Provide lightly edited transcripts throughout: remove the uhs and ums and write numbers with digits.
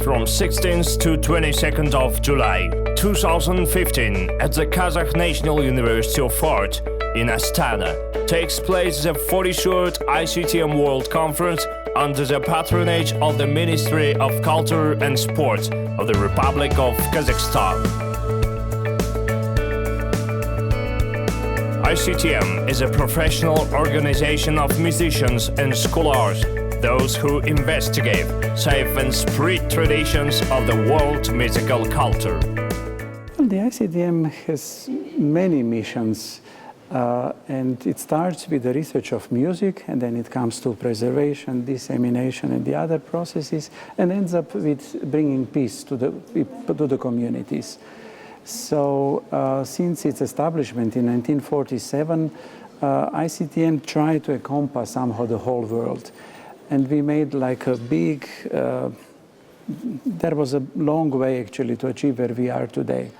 from 16th to 22nd of July 2015 at the Kazakh National University of Art in Astana takes place the 43rd ICTM World Conference under the patronage of the Ministry of Culture and Sport of the Republic of Kazakhstan. ICTM is a professional organization of musicians and scholars, those who investigate, save and spread traditions of the world musical culture. The ICTM has many missions, and it starts with the research of music, and then it comes to preservation, dissemination, and the other processes, and ends up with bringing peace to the communities. So, since its establishment in 1947, ICTM tried to encompass somehow the whole world. And we made like a big, there was a long way actually to achieve where we are today.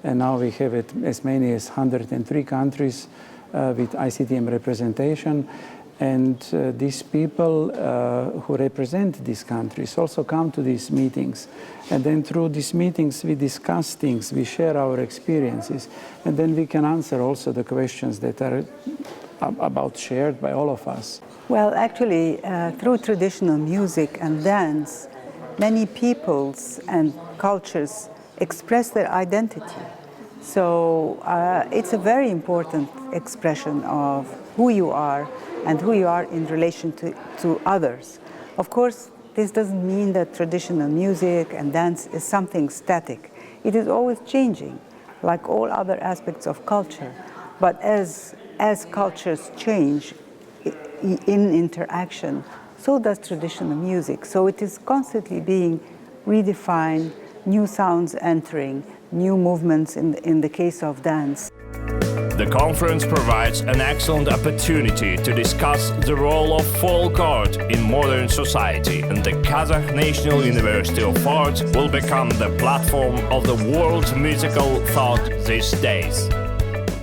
And now we have it as many as 103 countries with ICTM representation. And these people who represent these countries also come to these meetings. And then through these meetings we discuss things, we share our experiences, and then we can answer also the questions that are about shared by all of us. Well, actually, through traditional music and dance, many peoples and cultures express their identity. So it's a very important expression of who you are and who you are in relation to others. Of course, this doesn't mean that traditional music and dance is something static. It is always changing, like all other aspects of culture. But as cultures change in interaction, so does traditional music. So it is constantly being redefined, new sounds entering, new movements in the case of dance. The conference provides an excellent opportunity to discuss the role of folk art in modern society, and the Kazakh National University of Art will become the platform of the world musical thought these days.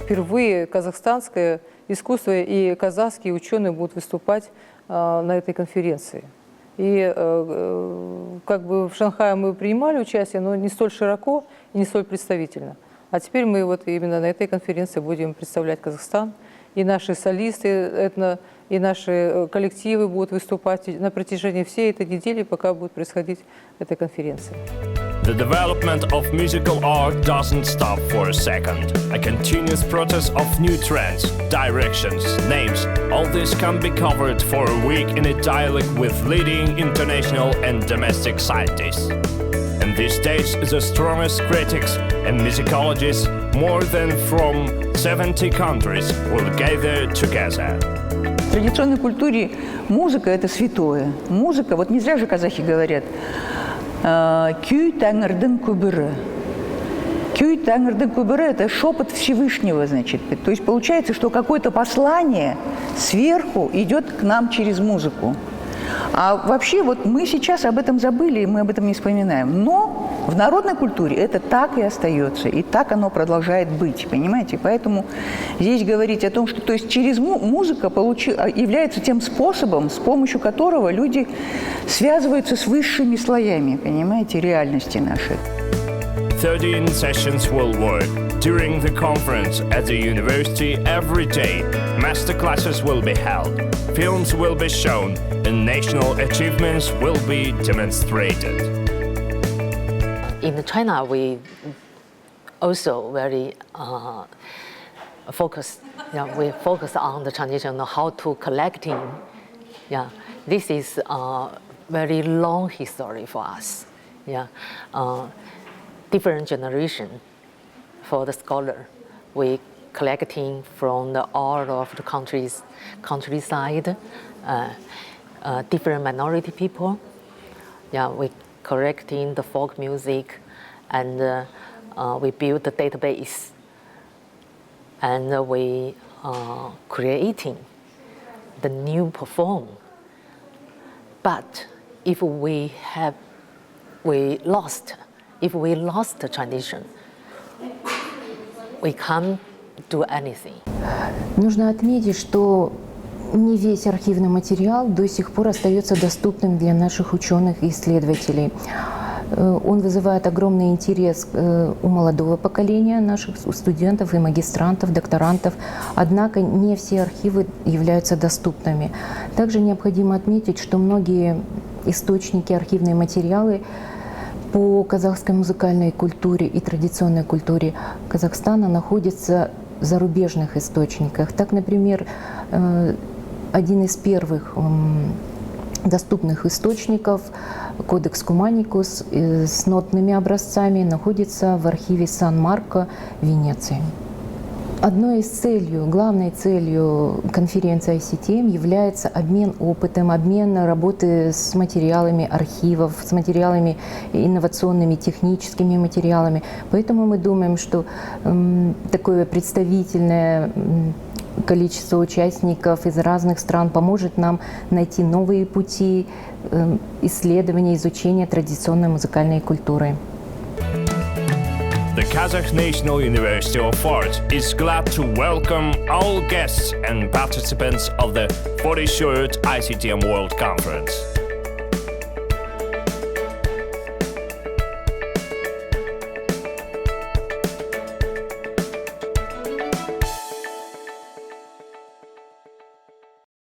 Впервые казахстанское искусство и казахские ученые будут выступать на этой конференции. И как бы в Шанхае мы принимали участие, но не столь широко и не столь представительно. А теперь мы вот именно на этой конференции будем представлять Казахстан. И наши солисты, и наши коллективы будут выступать на протяжении всей этой недели, пока будет происходить эта конференция. The development of musical art doesn't stop for a second. A continuous process of new trends, directions, names, all this can be covered for a week in a dialogue with leading international and domestic scientists. And these days, the strongest critics and musicologists, more than from 70 countries, will gather together. В традиционной культуре музыка – это святое. Музыка, вот не зря же казахи говорят, «Күй тәңірдің күбірі». «Күй тәңірдің күбірі» – это шепот Всевышнего, значит. То есть получается, что какое-то послание сверху идет к нам через музыку. А вообще вот мы сейчас об этом забыли, и мы об этом не вспоминаем. Но в народной культуре это так и остается, и так оно продолжает быть, понимаете? Поэтому здесь говорить о том, что то есть через музыка является тем способом, с помощью которого люди связываются с высшими слоями, понимаете, реальности нашей. 13 sessions will work. During the conference at the university every day, masterclasses will be held, films will be shown, and national achievements will be demonstrated. In China, we also very focused. We focus on the tradition, how to collecting. This is a very long history for us. Different generation. For the scholar, we collecting from all of the countryside, different minority people. We collecting the folk music, and we build the database, and we creating the new perform. But if we lost the tradition, we can't do anything. Нужно отметить, что не весь архивный материал до сих пор остается доступным для наших ученых и исследователей. Он вызывает огромный интерес у молодого поколения наших студентов и магистрантов, докторантов. Однако не все архивы являются доступными. Также необходимо отметить, что многие источники, архивные материалы по казахской музыкальной культуре и традиционной культуре Казахстана находятся в зарубежных источниках. Так, например, один из первых доступных источников, кодекс Куманикус с нотными образцами, находится в архиве Сан-Марко в Венеции. Одной из целей, главной целью конференции ICTM является обмен опытом, обмен работы с материалами архивов, с материалами инновационными, техническими материалами. Поэтому мы думаем, что такое представительное количество участников из разных стран поможет нам найти новые пути исследования, изучения традиционной музыкальной культуры. The Kazakh National University of Art is glad to welcome all guests and participants of the 43rd ICTM World Conference.